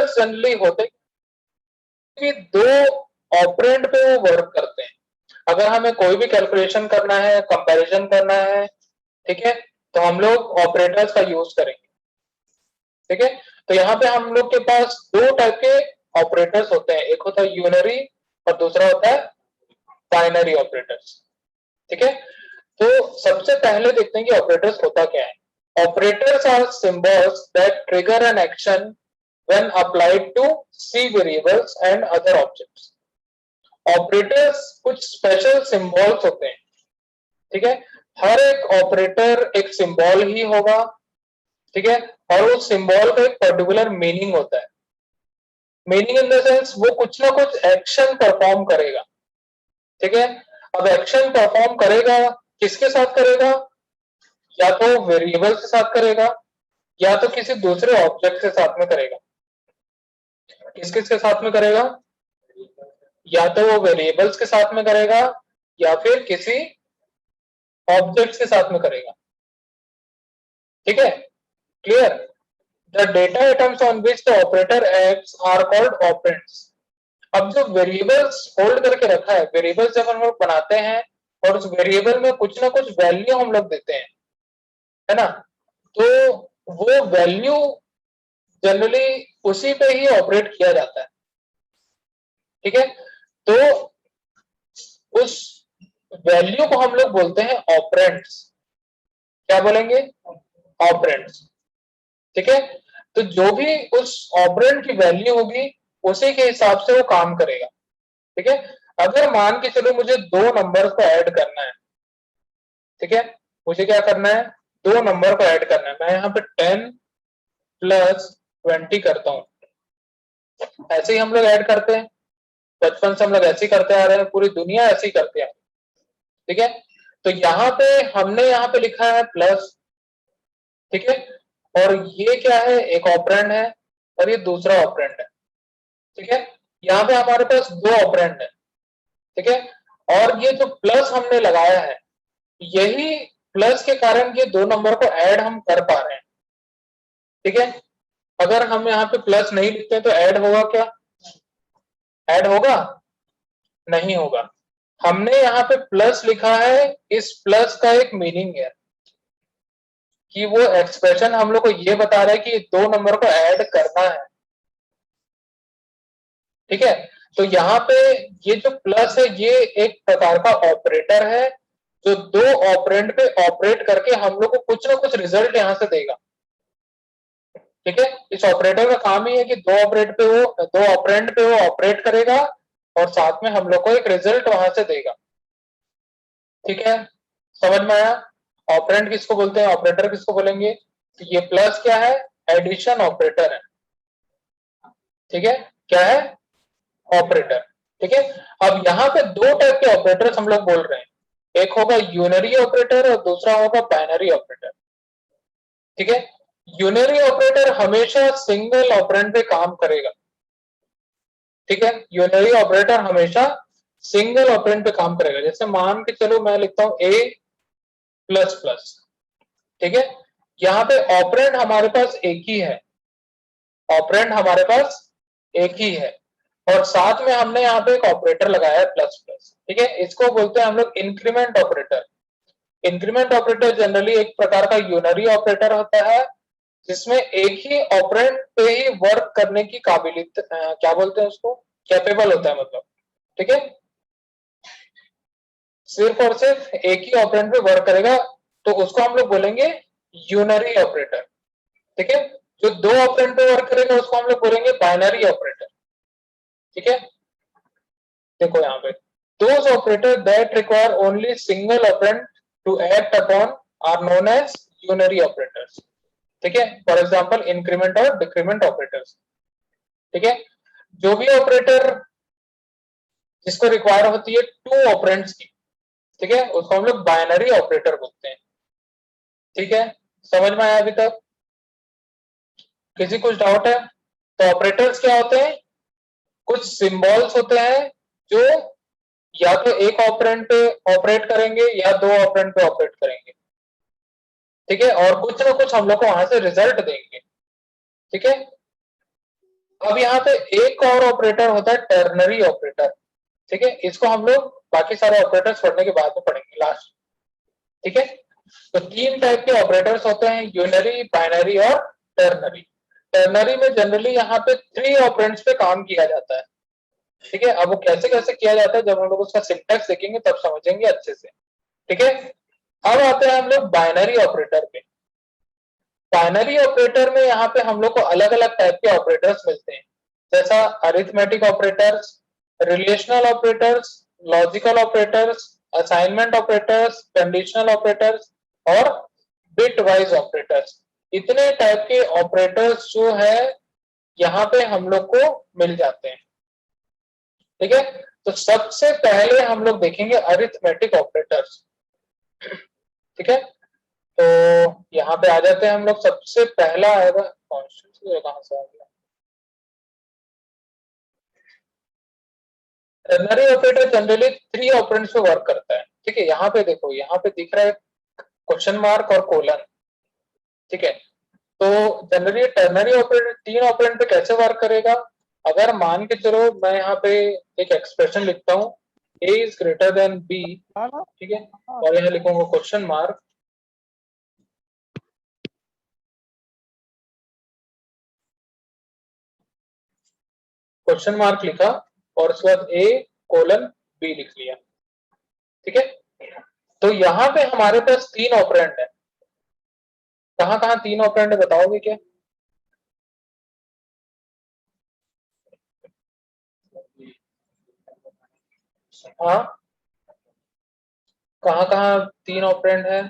Operators generally होते कि दो ऑपरेंड पे वो वर्क करते हैं। अगर हमें कोई भी कैलकुलेशन करना है, कंपैरिजन करना है, ठीक है, तो हम लोग ऑपरेटर्स का यूज करेंगे। ठीक है, तो यहाँ पे हम लोग के पास दो टाइप के ऑपरेटर्स होते हैं, एक होता है यूनरी और दूसरा होता है बाइनरी ऑपरेटर्स। ठीक है, तो सबसे पहले देखते हैं कि ऑपरेटर्स होता क्या है। Operators are symbols that trigger an action when applied to C variables and other objects. Operators कुछ स्पेशल सिंबल्स होते हैं। ठीक है, हर एक ऑपरेटर एक सिंबल ही होगा। ठीक है, और उस सिंबल का एक पर्टिकुलर मीनिंग होता है। मीनिंग इन द सेंस वो कुछ ना कुछ एक्शन परफॉर्म करेगा। ठीक है, अब एक्शन परफॉर्म करेगा, किसके साथ करेगा? या तो वेरिएबल के साथ करेगा या तो किसी दूसरे ऑब्जेक्ट के साथ में करेगा। किसके साथ में करेगा? या तो वो वेरिएबल्स के साथ में करेगा या फिर किसी ऑब्जेक्ट्स के साथ में करेगा। ठीक है, clear? The data items on which the operator acts are called operands. अब जो वेरिएबल्स होल्ड करके रखा है, वेरिएबल्स जब हम लोग बनाते हैं और उस वेरिएबल में कुछ ना कुछ वैल्यू हम लोग देते हैं, है ना, तो वो वैल्यू जनरली उसी पे ही ऑपरेट किया जाता है। ठीक है, तो उस वैल्यू को हम लोग बोलते हैं ऑपरेंड्स। क्या बोलेंगे? ऑपरेंड्स। ठीक है, तो जो भी उस ऑपरेंड की वैल्यू होगी उसी के हिसाब से वो काम करेगा। ठीक है, अगर मान के चलो मुझे दो नंबर्स को ऐड करना है, ठीक है, मुझे क्या करना है? दो नंबर को ऐड करना है। मैं यहाँ पे 10 प्लस 20 करता हूं। ऐसे ही हम लोग ऐड करते हैं, बचपन से हम लोग ऐसे ही करते आ रहे हैं, पूरी दुनिया ऐसे ही करते हैं। ठीक है, तो यहाँ पे हमने यहाँ पे लिखा है प्लस। ठीक है, और ये क्या है? एक ऑपरेंड है और ये दूसरा ऑपरेंड है। ठीक है, यहाँ पे हमारे पास दो ऑपरेंड है। ठीक है, और ये जो प्लस हमने लगाया है, यही प्लस के कारण ये दो नंबर को ऐड हम कर पा रहे हैं। ठीक है, अगर हम यहाँ पे प्लस नहीं लिखते तो ऐड होगा क्या? ऐड होगा? नहीं होगा। हमने यहाँ पे प्लस लिखा है, इस प्लस का एक मीनिंग है कि वो एक्सप्रेशन हम लोग को ये बता रहा है कि दो नंबर को ऐड करना है। ठीक है, तो यहाँ पे ये जो प्लस है ये एक प्रकार का ऑपरेटर है जो दो ऑपरेंड पे ऑपरेट करके हम लोग को कुछ ना कुछ रिजल्ट यहाँ से देगा। ठीक है, इस ऑपरेटर का काम ही है कि दो ऑपरेंड पे वो ऑपरेट करेगा और साथ में हम लोग को एक रिजल्ट वहां से देगा। ठीक है, समझ में आया? ऑपरेंड किसको बोलते हैं, ऑपरेटर किसको बोलेंगे? तो ये प्लस क्या है? एडिशन ऑपरेटर है। ठीक है, क्या है? ऑपरेटर। ठीक है, अब यहाँ पे दो टाइप के ऑपरेटर्स हम लोग बोल रहे हैं, एक होगा यूनरी ऑपरेटर और दूसरा होगा बाइनरी ऑपरेटर। ठीक है, यूनरी ऑपरेटर हमेशा सिंगल ऑपरेंड पे काम करेगा। ठीक है, यूनरी ऑपरेटर हमेशा सिंगल ऑपरेंड पे काम करेगा। जैसे मान के चलो मैं लिखता हूं a प्लस प्लस। ठीक है, यहाँ पे ऑपरेंड हमारे पास एक ही है, ऑपरेंड हमारे पास एक ही है और साथ में हमने यहाँ पे एक ऑपरेटर लगाया है प्लस प्लस। ठीक है, इसको बोलते हैं हम लोग increment operator. Increment operator generally एक प्रकार का यूनरी ऑपरेटर होता है जिसमें एक ही ऑपरेंड पे ही वर्क करने की काबिलियत, क्या बोलते हैं उसको, कैपेबल होता है मतलब। ठीक है, सिर्फ और सिर्फ एक ही ऑपरेंड पे वर्क करेगा, तो उसको हम लोग बोलेंगे यूनरी ऑपरेटर। ठीक है, जो दो ऑपरेंड पे वर्क करेगा उसको हम लोग बोलेंगे बाइनरी ऑपरेटर। ठीक है, देखो यहाँ पे those operators that require only single operand to act upon are known as unary operators. ठीक है, फॉर एग्जाम्पल इंक्रीमेंट और डिक्रीमेंट ऑपरेटर्स। ठीक है, जो भी ऑपरेटर जिसको रिक्वायर होती है टू ऑपरेंड्स की, ठीक है, उसको हम लोग बाइनरी ऑपरेटर बोलते हैं। ठीक है, समझ में आया अभी तक? किसी कुछ डाउट है? तो ऑपरेटर्स क्या होते हैं? कुछ सिंबल्स होते हैं जो या तो एक ऑपरेंड पे ऑपरेट करेंगे या दो ऑपरेंड पे ऑपरेट करेंगे। ठीक है, और कुछ ना कुछ हम लोग को वहां से रिजल्ट देंगे। ठीक है, अब यहाँ पे एक और ऑपरेटर होता है टर्नरी ऑपरेटर, ठीक है, इसको हम लोग बाकी सारे ऑपरेटर्स पढ़ने के बाद में पढ़ेंगे लास्ट, ठीक है। तो तीन टाइप के ऑपरेटर्स होते हैं, यूनरी, बाइनरी और टर्नरी। टर्नरी में जनरली यहाँ पे 3 ऑपरेंड्स पे काम किया जाता है, ठीक है। अब वो कैसे कैसे किया जाता है जब हम लोग उसका सिंटैक्स देखेंगे तब समझेंगे अच्छे से, ठीक है। अब आते हैं हम लोग बाइनरी ऑपरेटर पे। बाइनरी ऑपरेटर में यहाँ पे हम लोग को अलग अलग टाइप के ऑपरेटर्स मिलते हैं, जैसा arithmetic operators, relational operators, logical operators, assignment operators, conditional operators और बिट वाइज ऑपरेटर्स। इतने टाइप के ऑपरेटर्स जो है यहाँ पे हम लोग को मिल जाते हैं, ठीक है। तो सबसे पहले हम लोग देखेंगे अरिथमेटिक ऑपरेटर्स, ठीक है। तो यहाँ पे आ जाते हैं हम लोग, सबसे पहला आएगा कॉन्स्टेंट, कहां से आ गया, टर्नरी ऑपरेटर जनरली 3 ऑपरेंड्स पे वर्क करता है, ठीक है। यहाँ पे देखो, यहाँ पे दिख रहा है क्वेश्चन मार्क और कोलन, ठीक है। तो जनरली टर्नरी ऑपरेटर 3 ऑपरेंड पे कैसे वर्क करेगा, अगर मान के चलो मैं यहाँ पे एक एक्सप्रेशन लिखता हूँ a is greater than b, ठीक है, और यहाँ लिखूंगा क्वेश्चन मार्क, क्वेश्चन मार्क लिखा और उसके बाद a कोलन b लिख लिया, ठीक है। तो यहाँ पे हमारे पास 3 ऑपरेंड है, कहाँ कहाँ 3 ऑपरेंड है बताओगे क्या? हाँ, कहाँ कहाँ 3 ऑपरेंड है?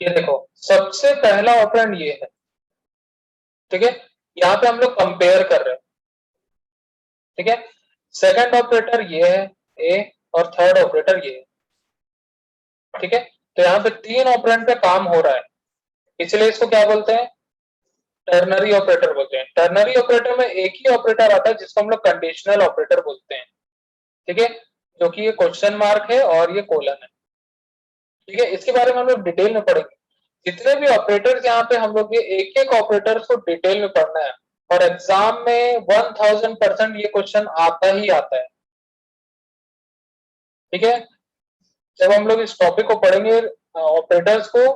ये देखो, सबसे पहला ऑपरेंड ये है, ठीक है। यहाँ पे हम लोग कंपेयर कर रहे हैं, ठीक है। सेकंड ऑपरेटर ये है ए, और थर्ड ऑपरेटर ये है, ठीक है। तो यहाँ पे 3 ऑपरेंड पे काम हो रहा है, इसलिए इसको क्या बोलते हैं, टर्नरी ऑपरेटर बोलते हैं। टर्नरी ऑपरेटर में एक ही ऑपरेटर आता है जिसको हम लोग कंडीशनल ऑपरेटर बोलते हैं, ठीक है, जो कि ये क्वेश्चन मार्क है और ये कोलन है, ठीक है। इसके बारे में हम लोग डिटेल में पढ़ेंगे, जितने भी ऑपरेटर्स यहाँ पे हम लोग, ये एक एक ऑपरेटर्स को डिटेल में पढ़ना है, और एग्जाम में 1000% ये क्वेश्चन आता ही आता है, ठीक है। जब हम लोग इस टॉपिक को पढ़ेंगे ऑपरेटर्स को,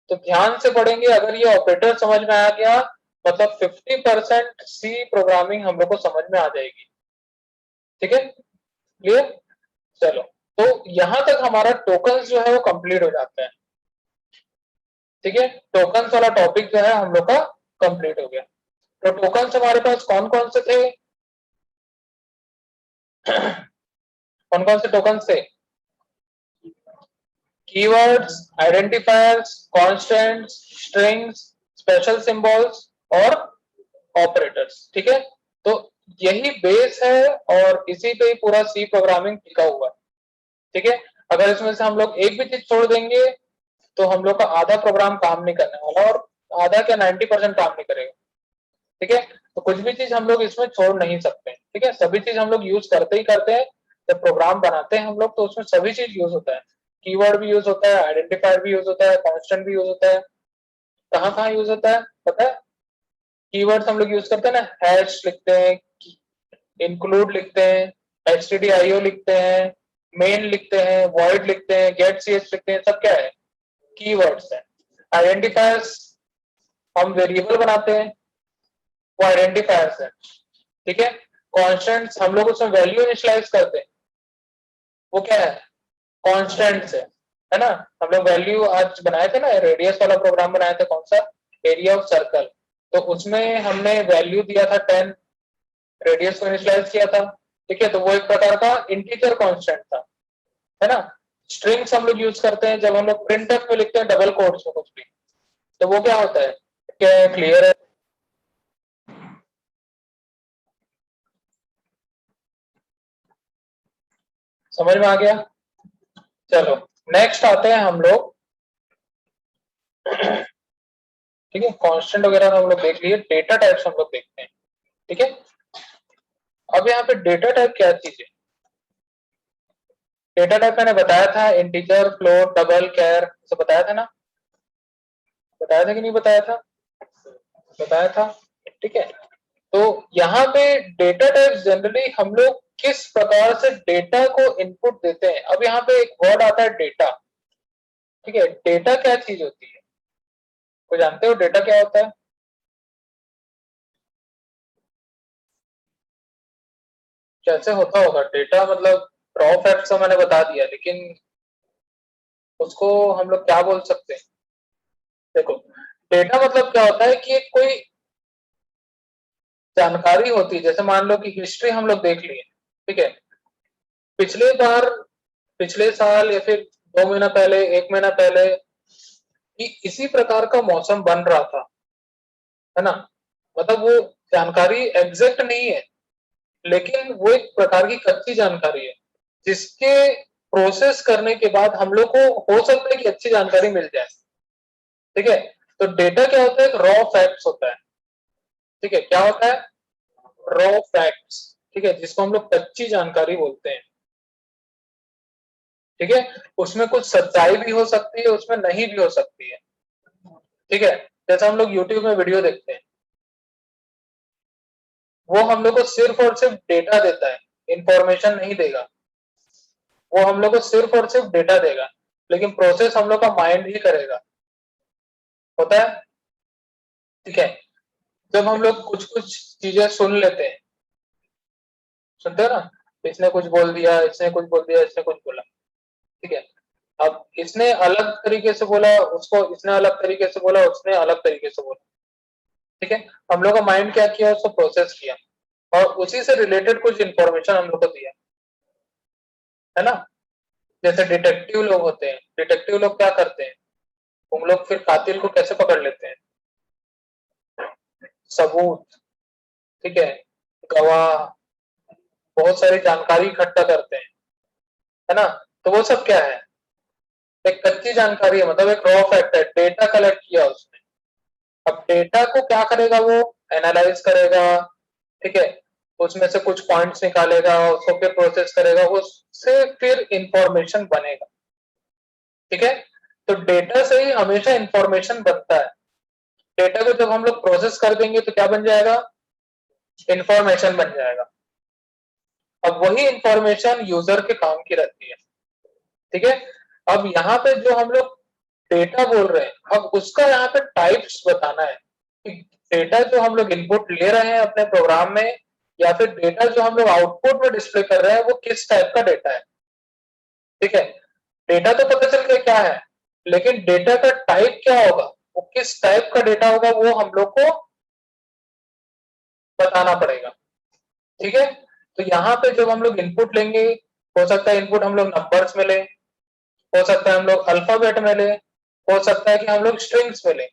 तो ध्यान से पढ़ेंगे, अगर ये ऑपरेटर समझ में आ गया मतलब 50% सी प्रोग्रामिंग हम लोग को समझ में आ जाएगी, ठीक है, क्लियर। चलो, तो यहां तक हमारा टोकन जो है वो कंप्लीट हो जाता है, ठीक है। टोकन वाला टॉपिक जो है हम लोग का कंप्लीट हो गया। तो टोकन हमारे पास कौन कौन से थे, कौन कौन से टोकन थे? Keywords, identifiers, constants, strings, special symbols और ऑपरेटर्स, ठीक है। तो यही बेस है और इसी पे पूरा सी प्रोग्रामिंग टिका हुआ है, ठीक है। अगर इसमें से हम लोग एक भी चीज छोड़ देंगे तो हम लोग का आधा प्रोग्राम काम नहीं करने वाला, और आधा क्या 90% काम नहीं करेगा, ठीक है। तो कुछ भी चीज हम लोग इसमें छोड़ नहीं सकते, ठीक है। सभी चीज हम लोग यूज करते ही करते हैं, जब प्रोग्राम बनाते हैं हम लोग तो उसमें सभी चीज यूज होता है, कीवर्ड भी यूज होता है, आइडेंटिफायर भी यूज होता है, कांस्टेंट भी यूज होता है। कहाँ कहाँ यूज होता है पता है? कीवर्ड्स हम लोग यूज करते हैं ना, हैश लिखते हैं, इंक्लूड लिखते हैं, stdio लिखते हैं, मेन लिखते हैं, void लिखते हैं, get ch लिखते हैं, सब क्या है, कीवर्ड्स है। आइडेंटिफायर्स हम वेरिएबल बनाते हैं, वो आइडेंटिफायर्स है, ठीक है। कॉन्स्टेंट्स हम लोग उसमें वैल्यू इनिशियलाइज करते हैं, वो क्या है, कॉन्स्टेंट्स है ना। हम लोग वैल्यू आज बनाए थे ना, रेडियस वाला प्रोग्राम बनाया था, कौन सा, एरिया ऑफ सर्कल, तो उसमें हमने वैल्यू दिया था 10, रेडियस को इनिशियलाइज किया था, ठीक है। तो वो एक प्रकार का इंटीजर कांस्टेंट था, है ना। स्ट्रिंग्स हम लोग यूज करते हैं जब हम लोग प्रिंटफ में लिखते हैं डबल कोट्स में कुछ भी, तो वो क्या होता है, क्या क्लियर है? समझ में आ गया? चलो, नेक्स्ट आते हैं हम लोग, ठीक है। कांस्टेंट वगैरह हम लोग देख लिए, डेटा टाइप्स हम लोग देखते हैं, ठीक है। अब यहाँ पे डेटा टाइप क्या चीज है? डेटा टाइप मैंने बताया था, इंटीजर, फ्लोट, डबल, कैर, सब बताया था ना। बताया था कि नहीं बताया था? बताया था। ठीक है, तो यहाँ पे डेटा टाइप्स जनरली हम लोग किस प्रकार से डेटा को इनपुट देते हैं। अब यहाँ पे एक वर्ड आता है डेटा। ठीक है, डेटा क्या चीज होती है? कोई जानते हो डेटा क्या होता है? कैसे होता होगा डेटा? मतलब रॉ फैक्ट्स तो मैंने बता दिया, लेकिन उसको हम लोग क्या बोल सकते हैं? देखो, डेटा मतलब क्या होता है कि एक कोई जानकारी होती है। जैसे मान लो कि हिस्ट्री हम लोग देख लिए, ठीक है, पिछले बार, पिछले साल या फिर 2 महीना पहले, 1 महीना पहले कि इसी प्रकार का मौसम बन रहा था, है ना। मतलब वो जानकारी एग्जैक्ट नहीं है, लेकिन वो एक प्रकार की कच्ची जानकारी है, जिसके प्रोसेस करने के बाद हम लोग को हो सकता है कि अच्छी जानकारी मिल जाए। ठीक है, तो डेटा क्या होता है? रॉ फैक्ट्स होता है। ठीक है, क्या होता है? Raw facts. ठीक है, जिसको हम लोग कच्ची जानकारी बोलते हैं। ठीक है, उसमें कुछ सच्चाई भी हो सकती है, उसमें नहीं भी हो सकती है। ठीक है, जैसे हम लोग यूट्यूब में वीडियो देखते हैं, वो हम लोग को सिर्फ और सिर्फ डेटा देता है, इंफॉर्मेशन नहीं देगा। वो हम लोग को सिर्फ और सिर्फ डेटा देगा, लेकिन प्रोसेस हम लोग का माइंड ही करेगा। होता है। ठीक है, जब हम लोग कुछ कुछ चीजें सुन लेते हैं, सुनते हो ना, इसने कुछ बोल दिया, इसने कुछ बोल दिया, इसने कुछ बोला। ठीक है, अब इसने अलग तरीके से बोला, उसको इसने अलग तरीके से बोला, उसने अलग तरीके से बोला। ठीक है, हम लोग का माइंड क्या किया? उसको प्रोसेस किया, और उसी से रिलेटेड कुछ इंफॉर्मेशन हम लोग को दिया, है ना। जैसे डिटेक्टिव लोग होते हैं, डिटेक्टिव लोग क्या करते हैं? उन लोग फिर कातिल को कैसे पकड़ लेते हैं? सबूत, ठीक है, गवाह, बहुत सारी जानकारी इकट्ठा करते हैं, है ना। तो वो सब क्या है? एक कच्ची जानकारी है, मतलब एक रॉ फैक्ट है, डेटा कलेक्ट किया उसने। अब डेटा को क्या करेगा? वो एनालाइज करेगा, ठीक है, उसमें से कुछ पॉइंट्स निकालेगा, उसको फिर प्रोसेस करेगा, उससे फिर इंफॉर्मेशन बनेगा। ठीक है, तो डेटा से ही हमेशा इंफॉर्मेशन बनता है। डेटा को जब हम लोग प्रोसेस कर देंगे तो क्या बन जाएगा? इंफॉर्मेशन बन जाएगा। अब वही इंफॉर्मेशन यूजर के काम की रहती है। ठीक है, अब यहाँ पे जो हम लोग डेटा बोल रहे हैं, अब उसका यहाँ पे टाइप्स बताना है कि डेटा जो हम लोग इनपुट ले रहे हैं अपने प्रोग्राम में, या फिर डेटा जो हम लोग आउटपुट में डिस्प्ले कर रहे हैं, वो किस टाइप का डेटा है। ठीक है, डेटा तो पता चल गया क्या है, लेकिन डेटा का टाइप क्या होगा, वो किस टाइप का डेटा होगा, वो हम लोग को बताना पड़ेगा। ठीक है, तो यहाँ पे जब हम लोग इनपुट लेंगे, हो सकता है इनपुट हम लोग नंबर्स में ले, हो सकता है हम लोग अल्फाबेट में ले, हो सकता है कि हम लोग स्ट्रिंग्स में ले।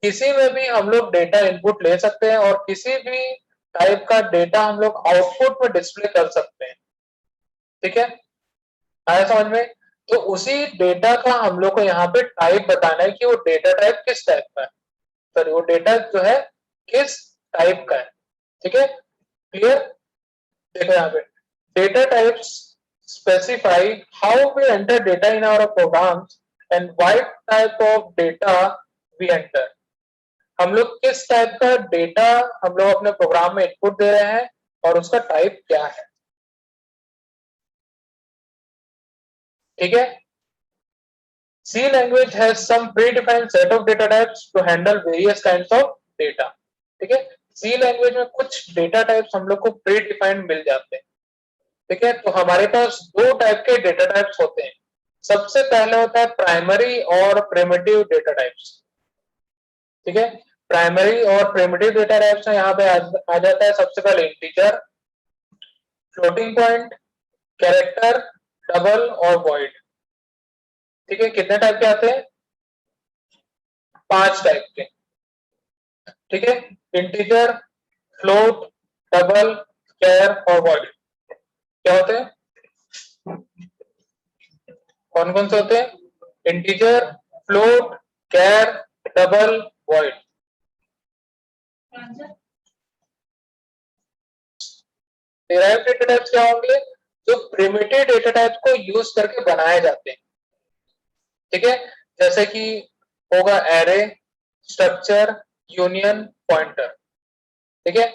किसी में भी हम लोग डेटा इनपुट ले सकते हैं, और किसी भी टाइप का डेटा हम लोग आउटपुट में डिस्प्ले कर सकते हैं। ठीक है, आया समझ में? तो उसी डेटा का हम लोग को यहाँ पे टाइप बताना है कि वो डेटा टाइप किस टाइप का है, सॉरी, वो डेटा जो है किस टाइप का है। ठीक है, क्लियर? देखो यहाँ पे data types specify how we enter data in our programs and what type of data we enter। हम लोग किस टाइप का डेटा हम लोग अपने प्रोग्राम में इनपुट दे रहे हैं, और उसका टाइप क्या है। ठीक है, C language has some predefined set of data types to handle various kinds of data। ठीक है, C लैंग्वेज में कुछ डेटा टाइप्स हम लोग को प्री डिफाइंड मिल जाते हैं। ठीक है, तो हमारे पास दो टाइप के डेटा टाइप्स होते हैं। सबसे पहले होता है प्राइमरी और प्रिमिटिव डेटा टाइप्स। ठीक है, प्राइमरी और प्रिमिटिव डेटा टाइप्स में यहाँ पे आ जाता है सबसे पहले integer, floating point, character, double और वॉइड। ठीक है, कितने टाइप के आते हैं? 5 टाइप के। ठीक है, इंटीजर, फ्लोट, डबल, कैर और वॉइड। क्या होते हैं? कौन कौन से होते हैं? Integer, float, char, double, void. Derived data types क्या होंगे? जो प्रिमिटिव डेटा टाइप्स को यूज करके बनाए जाते हैं। ठीक है, जैसे कि होगा एरे, स्ट्रक्चर, यूनियन, पॉइंटर। ठीक है,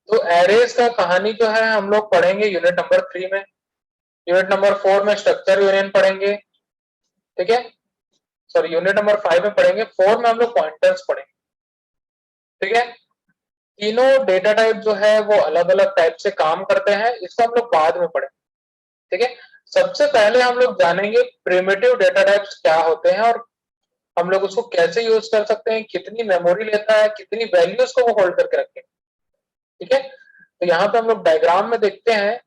तो एरेज का कहानी जो है हम लोग पढ़ेंगे यूनिट नंबर 3 में। यूनिट नंबर 4 में स्ट्रक्चर यूनियन पढ़ेंगे। ठीक है, सॉरी यूनिट नंबर 5 में पढ़ेंगे, 4 में हम लोग पॉइंटर्स पढ़ेंगे। ठीक है, तीनों डेटा टाइप जो है वो अलग अलग टाइप से काम करते हैं, इसको हम लोग बाद में पढ़ेंगे। ठीक है, सबसे पहले हम लोग जानेंगे प्रिमिटिव डेटा टाइप्स क्या होते हैं और हम लोग उसको कैसे यूज कर सकते हैं, कितनी मेमोरी लेता है, कितनी वैल्यूज को वो होल्ड करके रखें। ठीक है, तो यहाँ पे हम लोग डायग्राम में देखते हैं,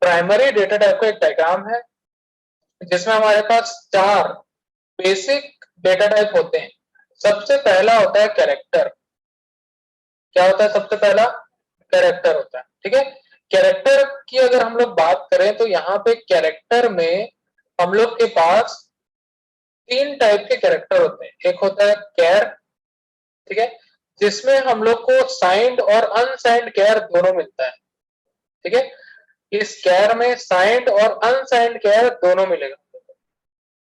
प्राइमरी डेटा टाइप का एक डायग्राम है जिसमें हमारे पास 4 बेसिक डेटा टाइप होते हैं। सबसे पहला होता है कैरेक्टर। क्या होता है सबसे पहला? कैरेक्टर होता है। ठीक है, कैरेक्टर की अगर हम लोग बात करें तो यहाँ पे कैरेक्टर में हम लोग के पास 3 टाइप के कैरेक्टर होते हैं। एक होता है कैर, ठीक है, जिसमें हम लोग को साइंड और अनसाइंड कैर दोनों मिलता है। ठीक है, इस कैर में साइंड और अनसाइंड कैर दोनों मिलेगा।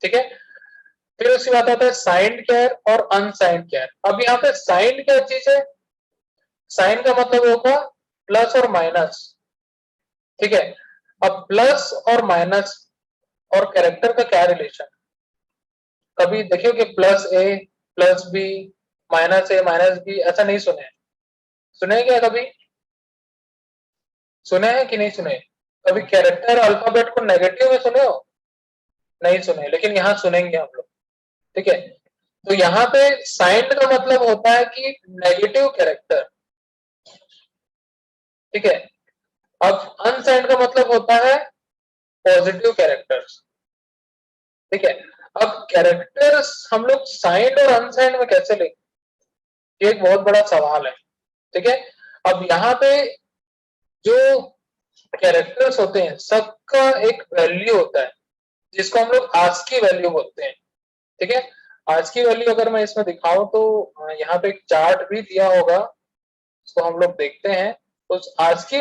ठीक है, फिर उसके बाद आता है साइंड कैर और अनसाइंड कैर। अब यहाँ पे साइंड क्या चीज है? साइन का मतलब होगा प्लस और माइनस। ठीक है, अब प्लस और माइनस और कैरेक्टर का क्या रिलेशन? कभी देखियो कि प्लस ए प्लस बी माइनस ए माइनस बी, ऐसा नहीं सुने? सुने क्या कभी? सुने हैं कि नहीं सुने? कभी कैरेक्टर अल्फाबेट को नेगेटिव में सुने हो? नहीं सुने, लेकिन यहाँ सुनेंगे हम लोग। ठीक है, तो यहाँ पे साइंड का मतलब होता है कि नेगेटिव कैरेक्टर। ठीक है, अब अनसाइंड का मतलब होता है पॉजिटिव कैरेक्टर्स। ठीक है, अब कैरेक्टर्स हम लोग साइंड और अनसाइंड में कैसे लेंगे, ये एक बहुत बड़ा सवाल है। ठीक है, अब यहाँ पे जो कैरेक्टर्स होते हैं सबका एक वैल्यू होता है जिसको हम लोग आस्की वैल्यू बोलते हैं। ठीक है, आज की वैल्यू अगर मैं इसमें दिखाऊं तो यहाँ पे एक चार्ट भी दिया होगा, उसको हम लोग देखते हैं। तो आज की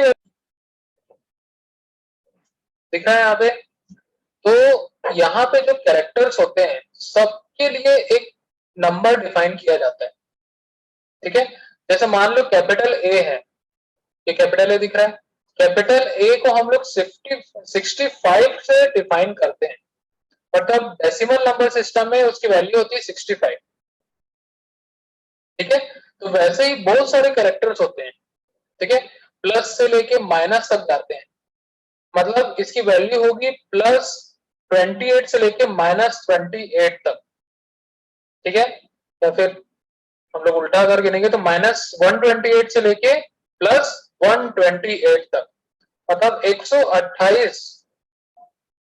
दिख रहा है यहाँ पे, तो यहाँ पे जो कैरेक्टर्स होते हैं सबके लिए एक नंबर डिफाइन किया जाता है। ठीक है, जैसे मान लो कैपिटल ए है, ये कैपिटल ए दिख रहा है, कैपिटल ए को हम लोग 65 से डिफाइन करते हैं, मतलब डेसिमल नंबर सिस्टम में उसकी वैल्यू होती है 65। ठीक है, तो वैसे ही बहुत सारे कैरेक्टर्स होते हैं। ठीक है, प्लस से लेके माइनस तक जाते हैं, मतलब इसकी वैल्यू होगी +28 से लेके -28 तक। ठीक है, या फिर हम लोग उल्टा अगर गिनेंगे तो -128 से लेके +128 तक, मतलब 128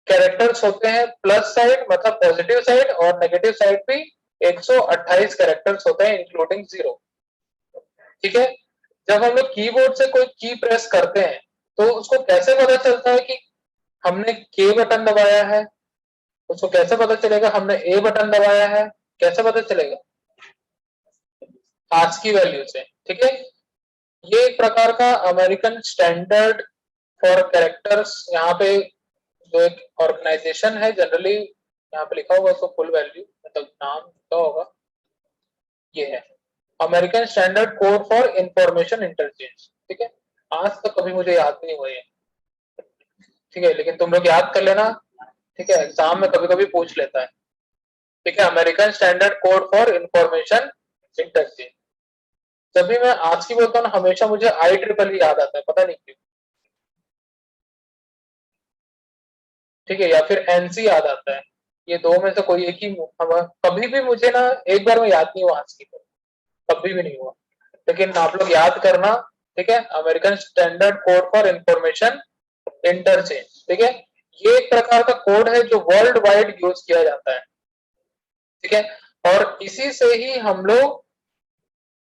कैरेक्टर्स होते हैं। प्लस साइड मतलब पॉजिटिव साइड और नेगेटिव साइड भी 128 कैरेक्टर्स होते हैं इंक्लूडिंग 0। ठीक है, जब हम लोग कीबोर्ड से कोई की प्रेस करते हैं तो उसको कैसे पता चलता है कि हमने के बटन दबाया है? उसको कैसे पता चलेगा हमने ए बटन दबाया है? कैसे पता चलेगा? आज की वैल्यू से। ठीक है, ये एक प्रकार का अमेरिकन स्टैंडर्ड फॉर कैरेक्टर्स, यहाँ पे जो एक ऑर्गेनाइजेशन है, जनरली यहाँ पे लिखा होगा उसको फुल वैल्यू मतलब नाम लिखा होगा, ये है American standard code for information interchange. ठीक है, आज तक कभी मुझे याद नहीं हुए। ठीक है, लेकिन तुम लोग याद कर लेना। ठीक है, एग्जाम में कभी कभी पूछ लेता है। ठीक है, American standard code for information interchange. जब भी मैं आज की बोलता हूँ ना, हमेशा मुझे IEEE याद आता है, पता नहीं क्यों। ठीक है, या फिर एनसी याद आता है, ये दो में से कोई एक ही। कभी भी मुझे ना एक बार में याद नहीं हुआ आज की, कभी भी नहीं हुआ, लेकिन आप लोग याद करना। ठीक है, American standard code for information interchange. ठीक है, ये एक प्रकार का कोड है जो वर्ल्ड वाइड यूज किया जाता है। ठीक है, और इसी से ही हम लोग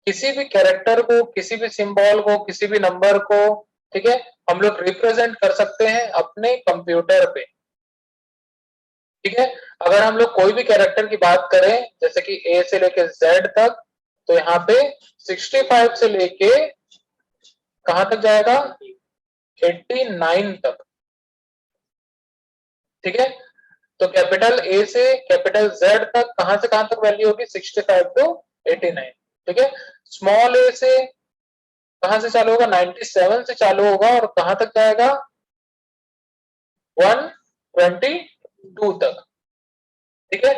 किसी भी कैरेक्टर को, किसी भी सिंबल को, किसी भी नंबर को, ठीक है, हम लोग रिप्रेजेंट कर सकते हैं अपने कंप्यूटर पे। ठीक है, अगर हम लोग कोई भी कैरेक्टर की बात करें जैसे कि ए से लेके जेड तक, तो यहाँ पे 65 से लेके कहां तक जाएगा? 89 तक। ठीक है, तो कैपिटल ए से कैपिटल जेड तक कहां से कहां तक वैल्यू होगी 65 टू 89। ठीक है, स्मॉल ए से कहां से चालू होगा 97 से चालू होगा और कहां तक जाएगा 122 तक। ठीक है,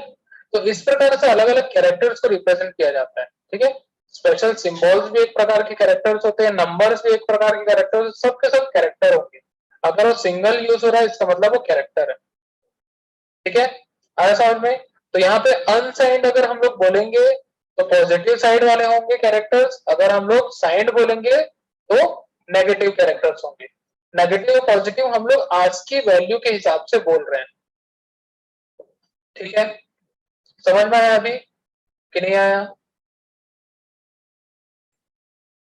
तो इस प्रकार से अलग अलग कैरेक्टर्स को रिप्रेजेंट किया जाता है। ठीक है, स्पेशल सिंबल्स भी एक प्रकार के कैरेक्टर्स होते हैं, नंबर्स भी एक प्रकार के कैरेक्टर्स, सबके सब कैरेक्टर होंगे। अगर वो सिंगल यूज हो रहा है इसका मतलब वो कैरेक्टर है। ठीक है, आया समझ में? तो यहाँ पे अनसाइंड अगर हम लोग बोलेंगे तो पॉजिटिव साइड वाले होंगे कैरेक्टर्स, अगर हम लोग साइंड बोलेंगे तो नेगेटिव कैरेक्टर्स होंगे। नेगेटिव और पॉजिटिव हम लोग आज की वैल्यू के हिसाब से बोल रहे हैं। ठीक है, समझ में आया अभी कि नहीं आया?